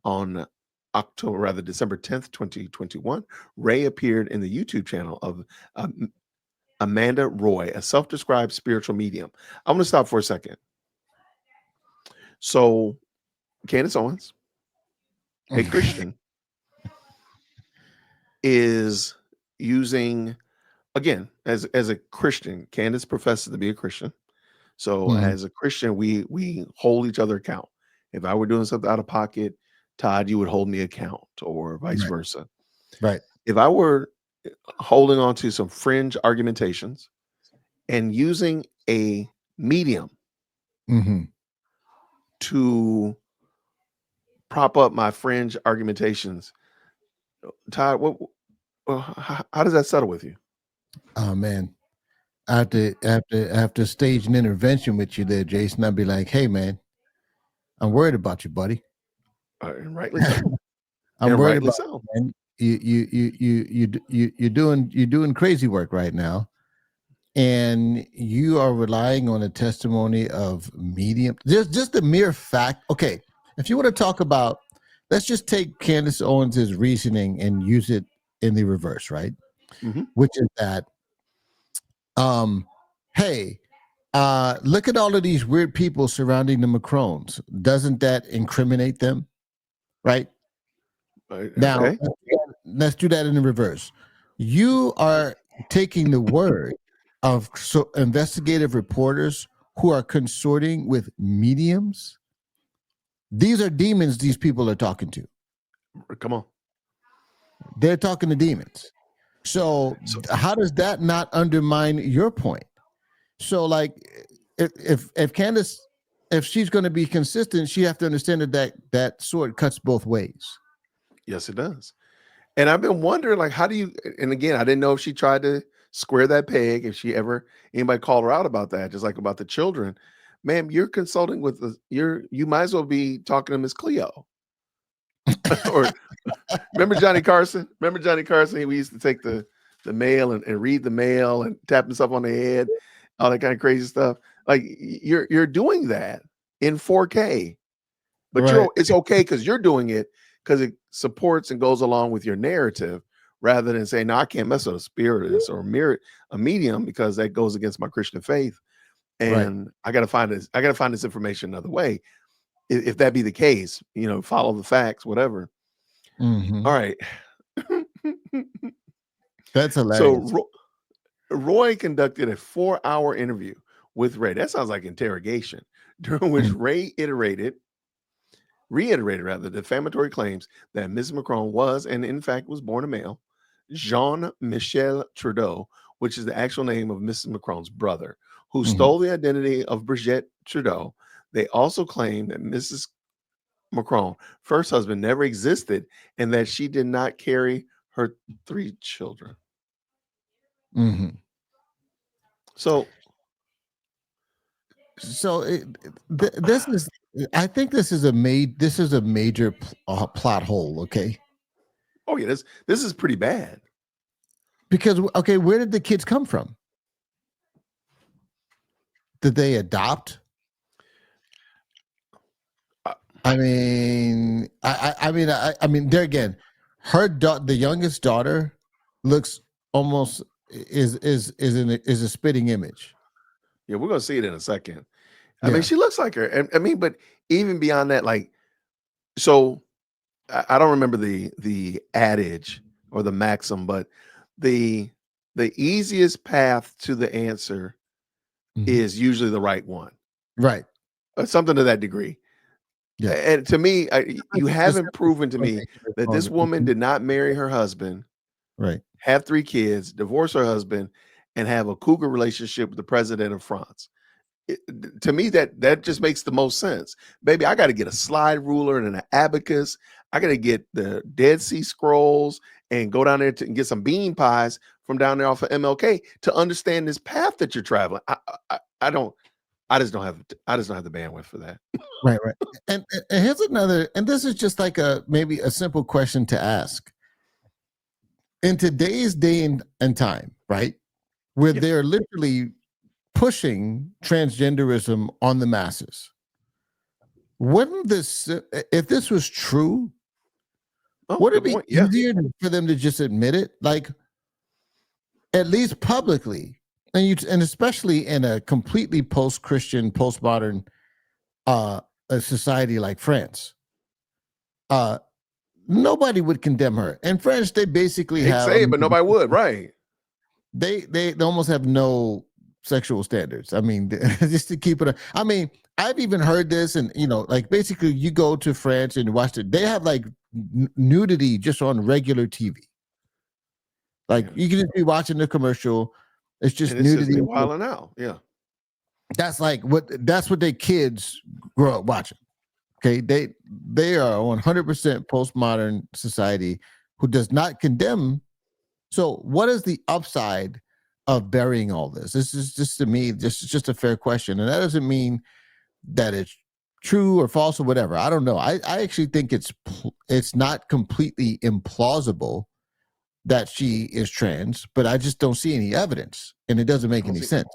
On December 10th, 2021, Ray appeared in the YouTube channel of um, Amanda Roy, a self-described spiritual medium. I'm going to stop for a second. So, Candace Owens, a Christian, is using, again, as a Christian, Candace professes to be a Christian. So Mhm. as a Christian, we hold each other account. If I were doing something out of pocket, Todd, you would hold me account, or vice Right. versa. Right. If I were holding on to some fringe argumentations and using a medium Mhm. to prop up my fringe argumentations, Todd, how does that settle with you? Oh man. After stage an intervention with you there, Jason, I'd be like, hey man, I'm worried about you, buddy. And rightly so. I'm And worried rightly about so. you, man. You're doing crazy work right now. And you are relying on the testimony of medium. There's just the mere fact. Okay, if you want to talk about, let's just take Candace Owens's reasoning and use it in the reverse, right? Mhm. Which is that, um, hey, look at all of these weird people surrounding the Macrons. Doesn't that incriminate them, right? Now, Okay. let's do that in the reverse. You are taking the word of investigative reporters who are consorting with mediums. These are demons these people are talking to. Come on. They're talking to demons. So So how does that not undermine your point? So like if Candace, if she's going to be consistent, she have to understand that sword cuts both ways. yes, it does. And I've been wondering, like, how do you? And again, I didn't know if she tried to square that peg. If she ever anybody called her out about that, just like about the children. Ma'am, you're consulting with the. You might as well be talking to Miss Cleo. Or remember Johnny Carson? Remember Johnny Carson? We used to take the mail and read the mail and tap himself on the head, all that kind of crazy stuff. Like you're doing that in 4K, but Right. it's okay because you're doing it because it supports and goes along with your narrative rather than saying, no, I can't mess with a spiritist or a medium because that goes against my Christian faith. Right. And I gotta find this information another way. If that be the case, follow the facts, whatever. Mm-hmm. All right. That's So hilarious. Roy conducted a 4-hour interview with Ray. That sounds like interrogation, during which Mm. Ray reiterated rather defamatory claims that Mrs. Macron was and in fact was born a male. Jean-Michel Trudeau, which is the actual name of Mrs. Macron's brother, who Mhm. stole the identity of Brigitte Trudeau. They also claim that Mrs. Macron, first husband, never existed and that she did not carry her 3 children. Mhm. So So this is, I think this is a major plot hole. Okay, oh yeah, this is pretty bad. because okay, where did the kids come from? Did they adopt? Uh, I mean, I mean, there again, the youngest daughter looks almost is a spitting image. Yeah, we're gonna see it in a second. I mean, Yeah. she looks like her. And I mean, but even beyond that, like, so I don't remember the adage or the maxim, but the the easiest path to the answer Mhm. is usually the right one, Right. something to that degree. Yeah. And to me, you The haven't simplest proven to me explanation is that this woman did not marry her husband, right. have 3 kids, divorce her husband, and have a cougar relationship with the president of France. To me, that just makes the most sense. Baby, I got to get a slide ruler and an abacus. I got to get the Dead Sea Scrolls and go down there and get some bean pies from down there off of MLK to understand this path that you're traveling. I don't. I just don't have the bandwidth for that. Right, right. And here's another, and this is just like maybe a simple question to ask. In today's day and time, right, where Yeah. they're literally pushing transgenderism on the masses, wouldn't this, if this was true, Oh, Would it good be point. Yeah. easier for them to just admit it, like at least publicly, and especially in a completely post-Christian, postmodern a society like France? Uh, Nobody would condemn her. In France, they basically I hate to have, say it, but nobody would. Right. they almost have no sexual standards. I mean, just to keep it. I mean, I've even heard this, and like basically, you go to France and watch it. They have like nudity just on regular TV. Like Yeah. you can just be watching the commercial. It's just And it's just nudity. they wilding out. Yeah. That's what their kids grow up watching. Okay, they are 100% postmodern society who does not condemn. So, what is the upside of burying all this? This is just, to me, just a fair question, and that doesn't mean that it's true or false or whatever. I don't know. I actually think it's not completely implausible that she is trans, but I just don't see any evidence, and it doesn't make any sense.